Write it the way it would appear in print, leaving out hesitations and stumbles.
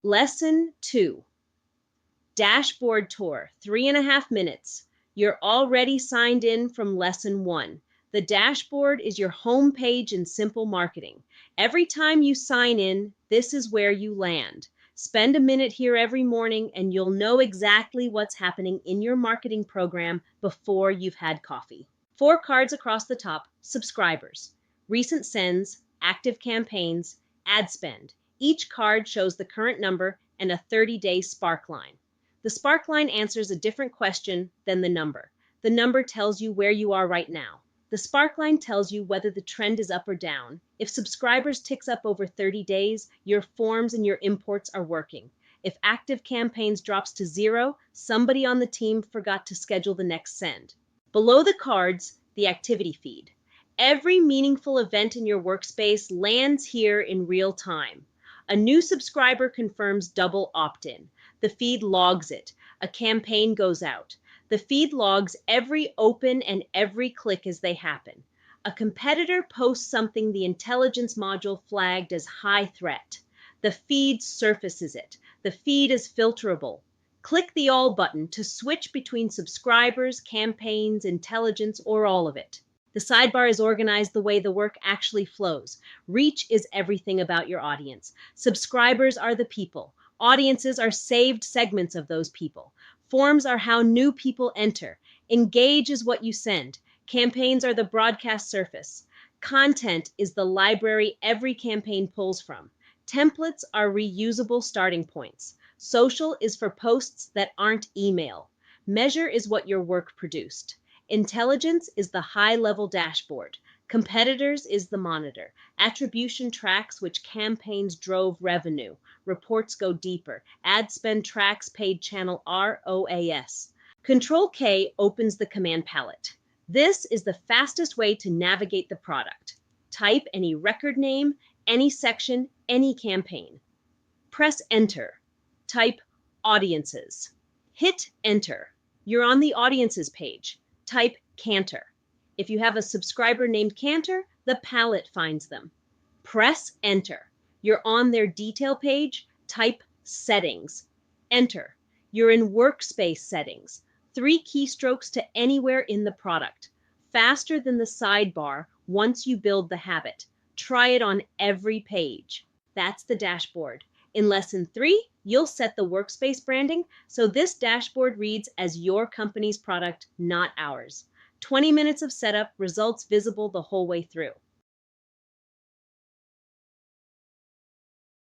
Lesson 2, Dashboard Tour, 3.5 minutes. You're already signed in from Lesson 1. The dashboard is your home page in simple marketing. Every time you sign in, this is where you land. Spend a minute here every morning and you'll know exactly what's happening in your marketing program before you've had coffee. 4 cards across the top: subscribers, recent sends, active campaigns, ad spend. Each card shows the current number and a 30-day spark line. The spark line answers a different question than the number. The number tells you where you are right now. The spark line tells you whether the trend is up or down. If subscribers ticks up over 30 days, your forms and your imports are working. If active campaigns drops to 0, somebody on the team forgot to schedule the next send. Below the cards, the activity feed. Every meaningful event in your workspace lands here in real time. A new subscriber confirms double opt-in. The feed logs it. A campaign goes out. The feed logs every open and every click as they happen. A competitor posts something the intelligence module flagged as high threat. The feed surfaces it. The feed is filterable. Click the All button to switch between subscribers, campaigns, intelligence, or all of it. The sidebar is organized the way the work actually flows. Reach is everything about your audience. Subscribers are the people. Audiences are saved segments of those people. Forms are how new people enter. Engage is what you send. Campaigns are the broadcast surface. Content is the library every campaign pulls from. Templates are reusable starting points. Social is for posts that aren't email. Measure is what your work produced. Intelligence is the high-level dashboard. Competitors is the monitor. Attribution tracks which campaigns drove revenue. Reports go deeper. Ad spend tracks paid channel ROAS. Control K opens the command palette. This is the fastest way to navigate the product. Type any record name, any section, any campaign. Press Enter. Type Audiences. Hit Enter. You're on the Audiences page. Type Cantor. If you have a subscriber named Cantor, the palette finds them. Press Enter. You're on their detail page. Type Settings. Enter. You're in Workspace Settings. 3 keystrokes to anywhere in the product. Faster than the sidebar once you build the habit. Try it on every page. That's the dashboard. In Lesson 3, you'll set the workspace branding so this dashboard reads as your company's product, not ours. 20 minutes of setup, results visible the whole way through.